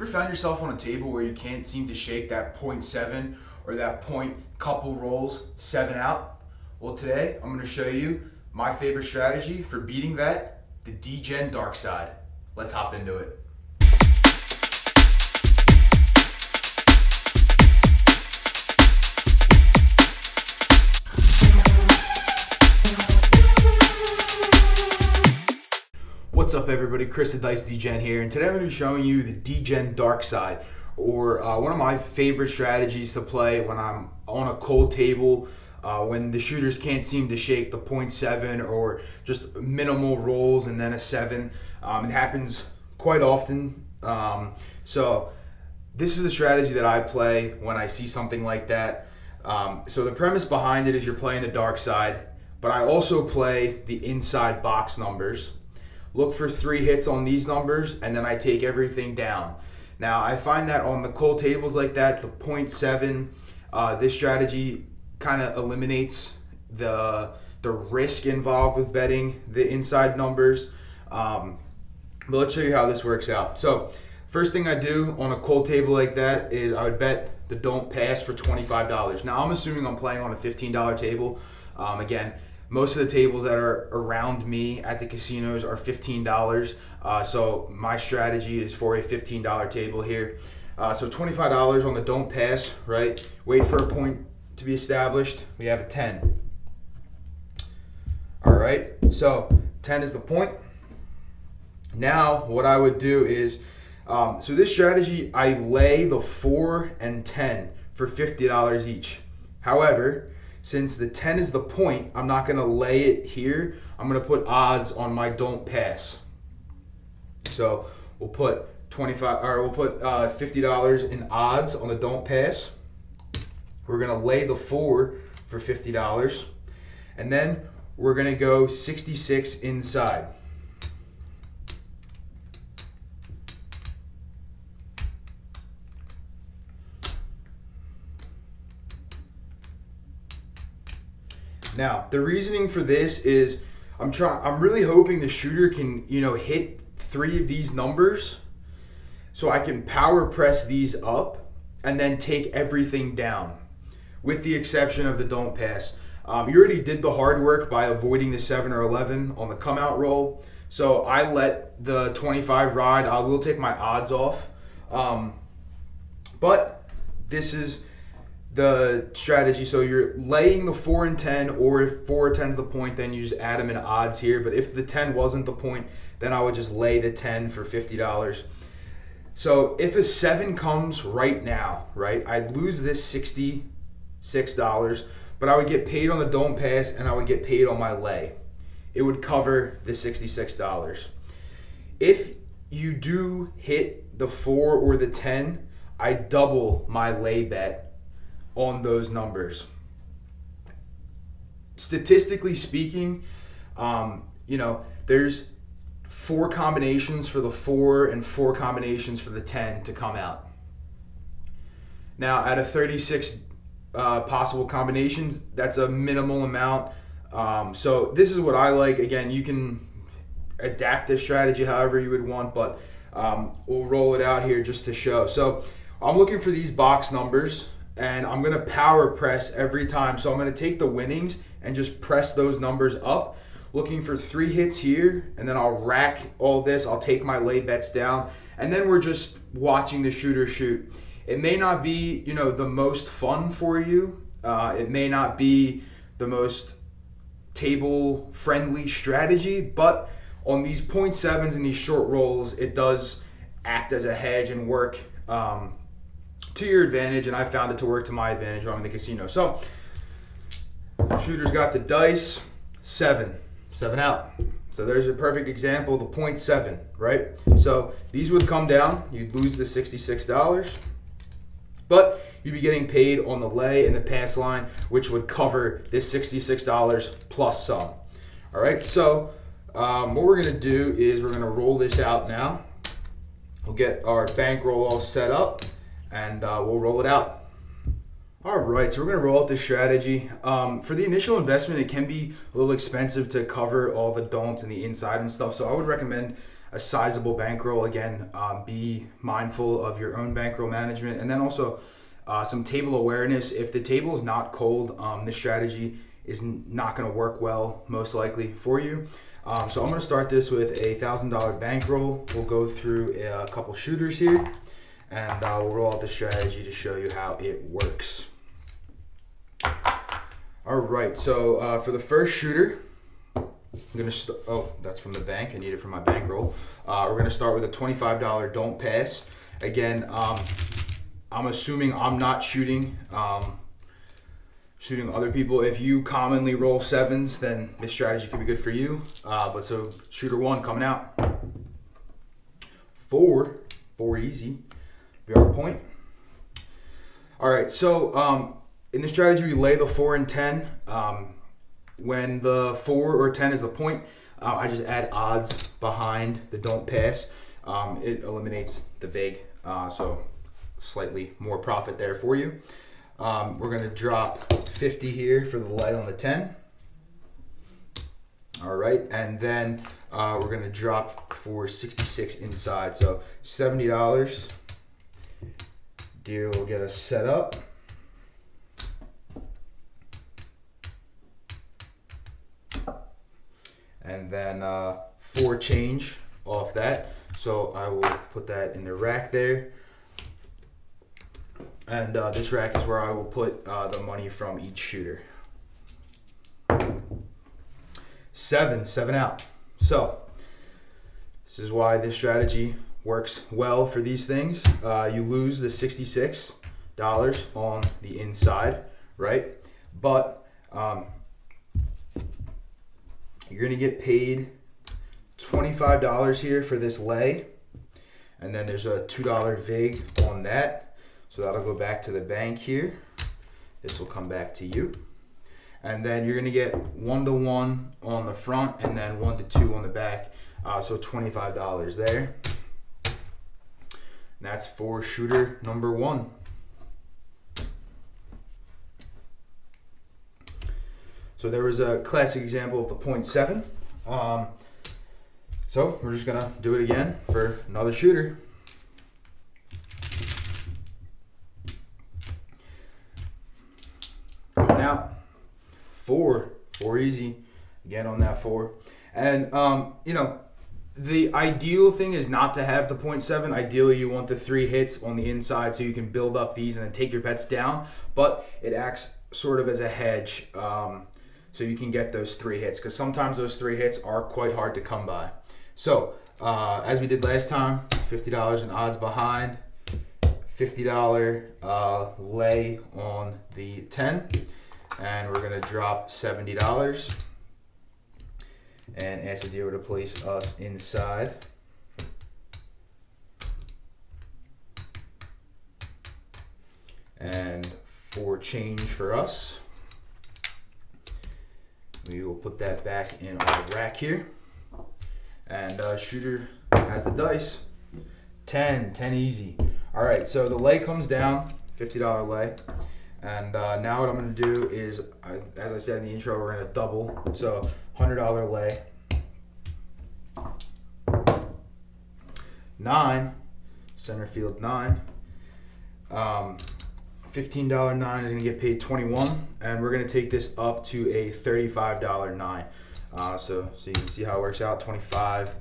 You ever found yourself on a table where you can't seem to shake that point seven or that point couple rolls, 7 out? Well, today I'm going to show you my favorite strategy for beating that, the Degen Darkside. Let's hop into it. What's up, everybody? Chris the Dice Degen here, and today I'm going to be showing you the Degen Darkside, or one of my favorite strategies to play when I'm on a cold table, when the shooters can't seem to shake the .7 or just minimal rolls and then a 7. It happens quite often. So this is the strategy that I play when I see something like that. So the premise behind it is you're playing the dark side, but I also play the inside box numbers. Look for 3 hits on these numbers, and then I take everything down. Now, I find that on the cold tables like that, the .7, this strategy kind of eliminates the risk involved with betting the inside numbers. But let's show you how this works out. So, first thing I do on a cold table like that is I would bet the don't pass for $25. Now, I'm assuming I'm playing on a $15 table. Again, most of the tables that are around me at the casinos are $15. So my strategy is for a $15 table here. So $25 on the don't pass, right? Wait for a point to be established. We have a 10. All right, so 10 is the point. Now what I would do is, so this strategy, I lay the 4 and 10 for $50 each. However, since the 10 is the point, I'm not going to lay it here. I'm going to put odds on my don't pass. So we'll put $50 in odds on the don't pass. We're going to lay the 4 for $50, and then we're going to go 66 inside. Now, the reasoning for this is I'm really hoping the shooter can, hit 3 of these numbers so I can power press these up and then take everything down, with the exception of the don't pass. You already did the hard work by avoiding the 7 or 11 on the come out roll. So I let the 25 ride. I will take my odds off. But this is the strategy. So you're laying the 4 and 10, or if 4 or 10 is the point, then you just add them in odds here. But if the 10 wasn't the point, then I would just lay the 10 for $50. So if a 7 comes right now, right, I'd lose this $66, but I would get paid on the don't pass and I would get paid on my lay. It would cover the $66. If you do hit the 4 or the 10, I double my lay bet on those numbers. Statistically speaking, there's 4 combinations for the 4 and 4 combinations for the 10 to come out. Now, out of 36 possible combinations, that's a minimal amount. So this is what I like. Again, you can adapt this strategy however you would want, but we'll roll it out here just to show. So I'm looking for these box numbers, and I'm going to power press every time. So I'm going to take the winnings and just press those numbers up, looking for 3 hits here, and then I'll rack all this. I'll take my lay bets down, and then we're just watching the shooter shoot. It may not be, the most fun for you. It may not be the most table-friendly strategy, but on these .7s and these short rolls, it does act as a hedge and work to your advantage, and I found it to work to my advantage when I'm in the casino. So, shooter's got the dice, 7 out. So there's a perfect example of the .7, right? So these would come down, you'd lose the $66, but you'd be getting paid on the lay and the pass line, which would cover this $66 plus some. All right, so what we're gonna do is we're gonna roll this out now. We'll get our bankroll all set up, and we'll roll it out. All right, so we're gonna roll out this strategy. For the initial investment, it can be a little expensive to cover all the don'ts and the inside and stuff, so I would recommend a sizable bankroll. Again, be mindful of your own bankroll management, and then also some table awareness. If the table is not cold, this strategy is not going to work well, most likely for you. So I'm going to start this with a $1,000 bankroll. We'll go through a couple shooters here, and we'll roll out the strategy to show you how it works. All right, so for the first shooter, I'm gonna that's from the bank. I need it for my bankroll. We're gonna start with a $25 don't pass. Again, I'm assuming I'm not shooting other people. If you commonly roll sevens, then this strategy could be good for you. But so shooter one coming out. Four easy. Be our point. All right, so in this strategy, we lay the 4 and 10. When the 4 or 10 is the point, I just add odds behind the don't pass. It eliminates the vig, so slightly more profit there for you. We're going to drop 50 here for the lay on the 10. All right, and then we're going to drop for 66 inside, so $70. Deer will get us set up. And then 4 change off that. So I will put that in the rack there. And this rack is where I will put the money from each shooter. 7 out. So this is why this strategy works well for these things. You lose the $66 on the inside, right? But you're gonna get paid $25 here for this lay, and then there's a $2 vig on that, so that'll go back to the bank here. This will come back to you, and then you're gonna get 1 to 1 on the front, and then 1 to 2 on the back. So $25 there. And that's for shooter number 1. So there was a classic example of the 0.7. So we're just gonna do it again for another shooter. Coming out, 4 easy, again on that 4. And you know, the ideal thing is not to have the 0.7. Ideally, you want the 3 hits on the inside so you can build up these and then take your bets down, but it acts sort of as a hedge. So you can get those 3 hits, because sometimes those 3 hits are quite hard to come by. So as we did last time, $50 in odds behind, $50 lay on the 10, and we're gonna drop $70 and ask the dealer to place us inside. And 4 change for us. We will put that back in our rack here. And shooter has the dice. 10 easy. All right, so the lay comes down, $50 lay. And now what I'm gonna do is, as I said in the intro, we're gonna double. So $100 lay. 9, center field 9. $15 9 is gonna get paid 21, and we're gonna take this up to a $35 9. So you can see how it works out. 25,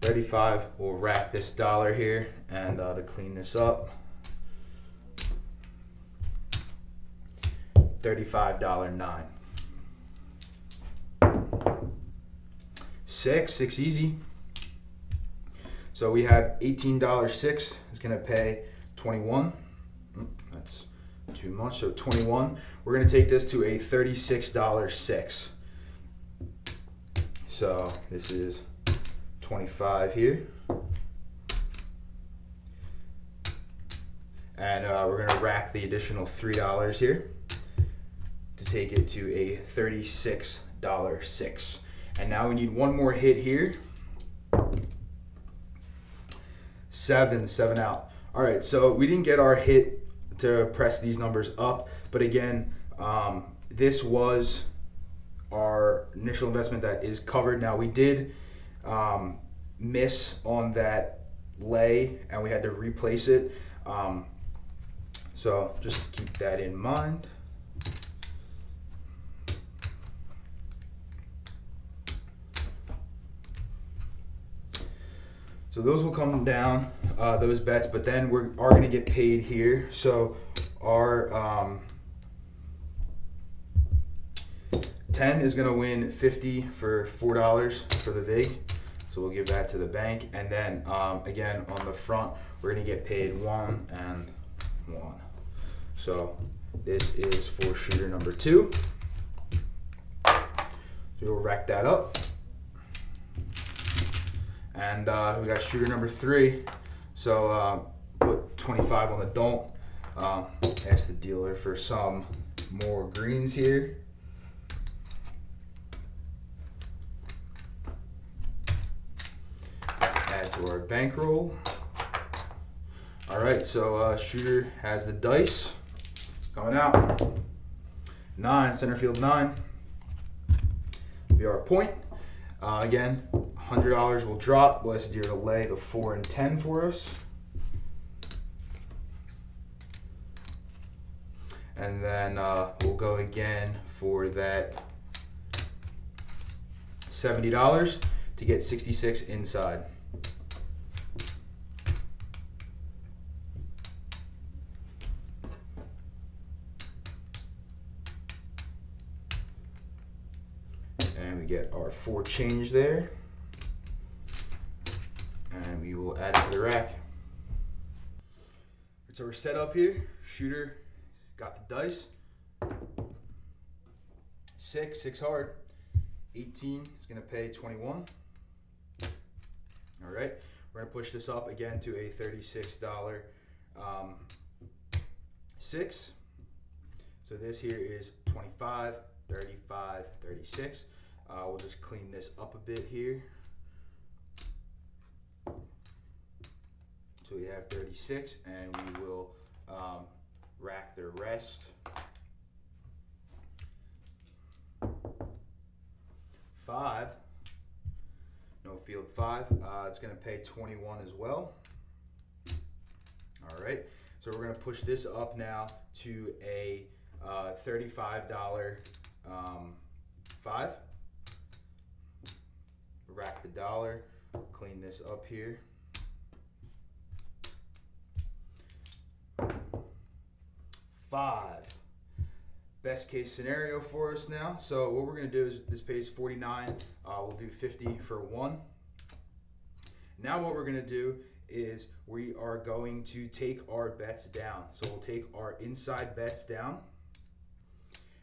35. We'll rack this dollar here, and to clean this up, $35 9. 6 easy. So we have $18 6 is gonna pay 21. That's too much, so 21. We're gonna take this to a $36 6. So this is 25 here. And we're gonna rack the additional $3 here to take it to a $36 6. And now we need one more hit here. 7 out. All right, so we didn't get our hit to press these numbers up, but again, this was our initial investment that is covered. Now we did miss on that lay and we had to replace it. So just keep that in mind. So those will come down, those bets, but then we are going to get paid here. So our 10 is going to win 50 for $4 for the vig. So we'll give that to the bank. And then again, on the front, we're going to get paid 1 and 1. So this is for shooter number 2. So we'll rack that up. And we got shooter number 3. So put 25 on the don't. Ask the dealer for some more greens here. Add to our bankroll. All right, so shooter has the dice coming out. 9, center field 9. Be our point. Again, $100 will drop. We'll ask the dealer to lay the 4 and 10 for us. And then we'll go again for that $70 to get 66 inside. And we get our 4 change there. And we will add it to the rack. So we're set up here. Shooter got the dice. 6 hard. 18 is going to pay 21. All right, we're going to push this up again to a $36 6. So this here is 25, 35, 36. We'll just clean this up a bit here. So we have 36, and we will rack the rest. 5, no field 5. It's going to pay 21 as well. All right, so we're going to push this up now to a $35 5. Rack the dollar, clean this up here. 5. Best case scenario for us now. So what we're going to do is this pays 49. We'll do 50 for 1. Now what we're going to do is we are going to take our bets down. So we'll take our inside bets down.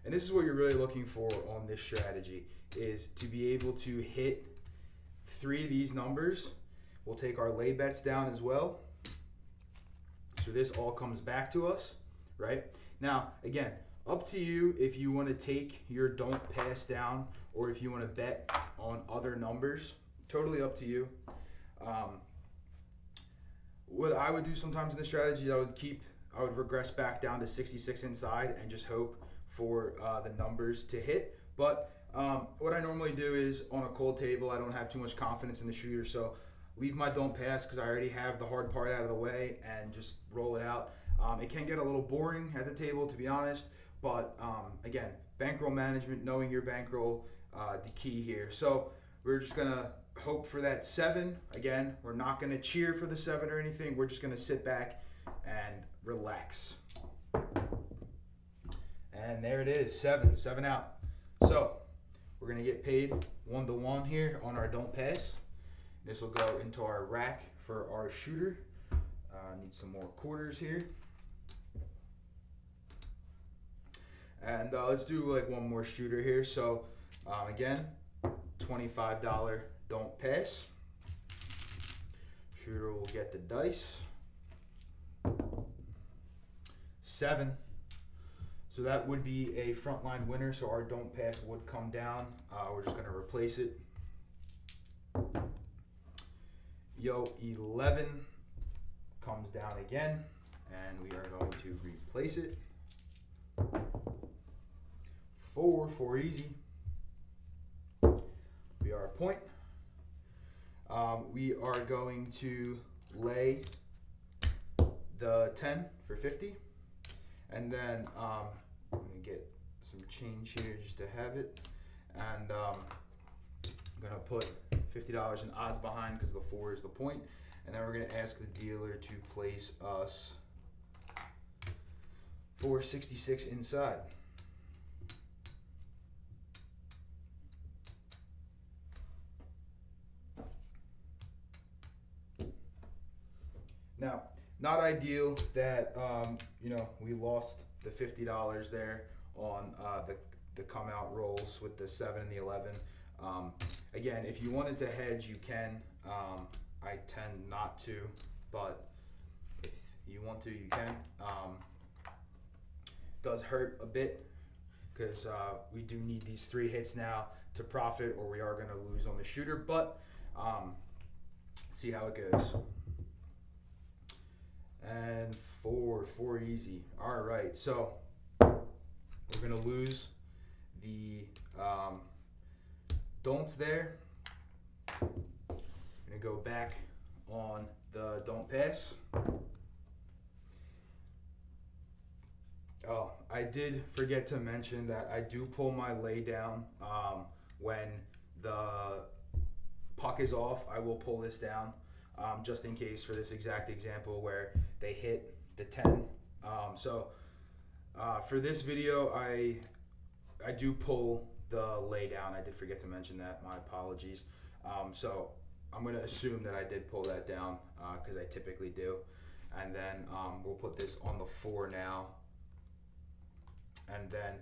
And this is what you're really looking for on this strategy, is to be able to hit 3 of these numbers. We'll take our lay bets down as well. So this all comes back to us, right? Now, again, up to you if you want to take your don't pass down or if you want to bet on other numbers. Totally up to you. What I would do sometimes in this strategy, I would regress back down to 66 inside and just hope for the numbers to hit. But what I normally do is on a cold table, I don't have too much confidence in the shooter, so leave my don't pass because I already have the hard part out of the way and just roll it out. It can get a little boring at the table, to be honest, but again, bankroll management, knowing your bankroll, the key here. So we're just gonna hope for that 7. Again, we're not gonna cheer for the 7 or anything. We're just gonna sit back and relax. And there it is, 7 out. So we're gonna get paid 1-to-1 here on our don't pass. This will go into our rack for our shooter. Need some more quarters here. And let's do like one more shooter here. So again, $25 don't pass. Shooter will get the dice. 7. So that would be a frontline winner. So our don't pass would come down. We're just going to replace it. Yo, 11 comes down again, and we are going to replace it. 4 easy. We are a point. we are going to lay the 10 for 50, and then I'm gonna get some change here just to have it, and I'm gonna put $50 in odds behind because the 4 is the point, and then we're gonna ask the dealer to place us 466 inside. Now, not ideal that we lost the $50 there on the come out rolls with the 7 and the 11. Again, if you wanted to hedge, you can. I tend not to, but if you want to, you can. Does hurt a bit because we do need these 3 hits now to profit, or we are going to lose on the shooter. But see how it goes. And 4 easy. All right, so we're gonna lose the don'ts there. Gonna go back on the don't pass. Oh, I did forget to mention that I do pull my lay down when the puck is off. I will pull this down. Just in case for this exact example where they hit the 10. For this video, I do pull the lay down. I did forget to mention that. My apologies. So I'm going to assume that I did pull that down because I typically do. And then we'll put this on the 4 now. And then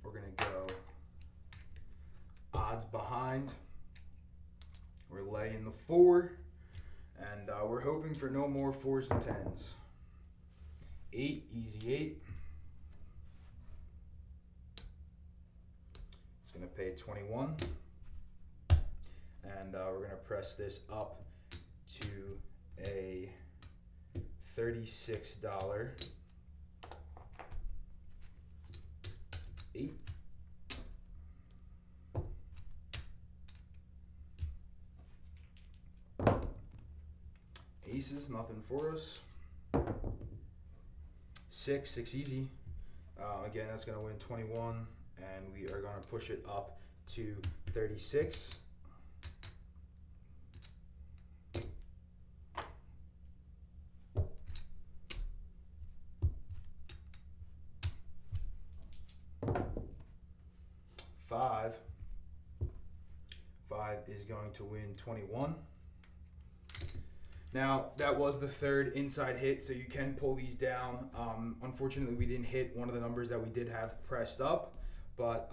we're going to go odds behind. We're laying the 4, and we're hoping for no more 4s and 10s. 8, easy 8. It's gonna pay 21, and we're gonna press this up to a $36 8. Aces, nothing for us. 6 easy. Again, that's going to win 21, and we are going to push it up to 36. Five is going to win 21. Now, that was the 3rd inside hit, so you can pull these down. Unfortunately, we didn't hit one of the numbers that we did have pressed up, but,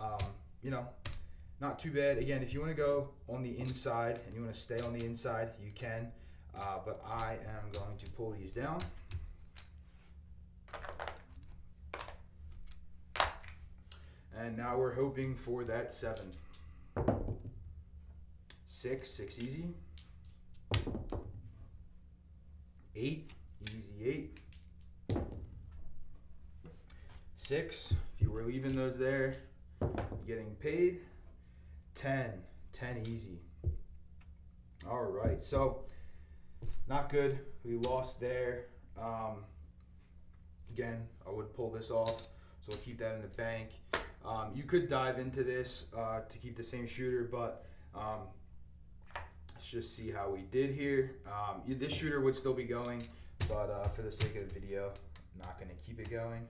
not too bad. Again, if you want to go on the inside and you want to stay on the inside, you can, but I am going to pull these down. And now we're hoping for that 7. 6 easy. 8, easy 8. 6, if you were leaving those there, you're getting paid. 10 easy. All right, so not good. We lost there. Again, I would pull this off, so we'll keep that in the bank. You could dive into this to keep the same shooter, but let's just see how we did here. This shooter would still be going, but for the sake of the video, I'm not going to keep it going.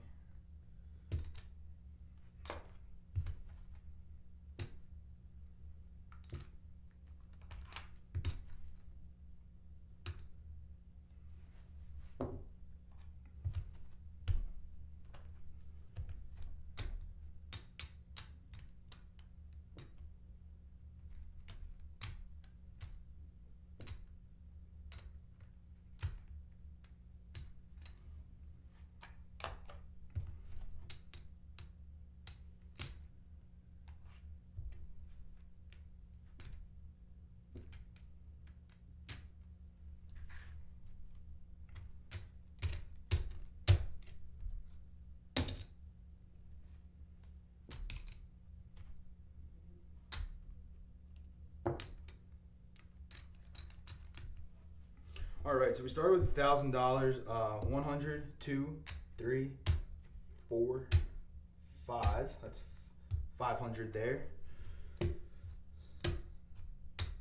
All right, so we started with $1,000. 100, 2, 3, 4, 5. That's 500 there.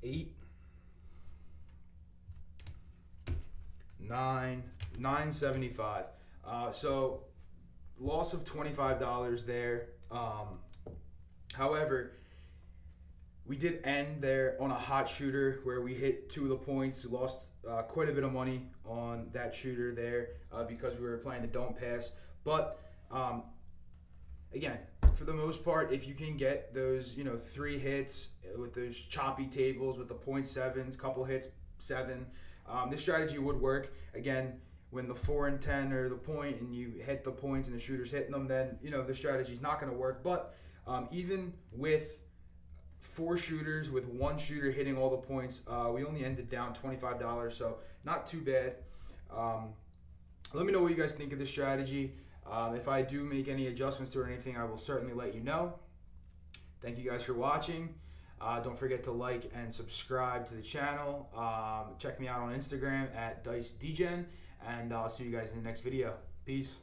8, 9, 975. So loss of $25 there. However, we did end there on a hot shooter where we hit 2 of the points. We lost quite a bit of money on that shooter there because we were playing the don't pass. But again, for the most part, if you can get those 3 hits with those choppy tables with the 0.7s, couple hits 7, this strategy would work. Again, when the 4 and 10 are the point and you hit the points and the shooter's hitting them, then the strategy is not going to work. But even with 4 shooters with 1 shooter hitting all the points, we only ended down $25, so not too bad. Let me know what you guys think of this strategy. If I do make any adjustments to it or anything, I will certainly let you know. Thank you guys for watching. Don't forget to like and subscribe to the channel. Check me out on Instagram at DiceDegen, and I'll see you guys in the next video. Peace.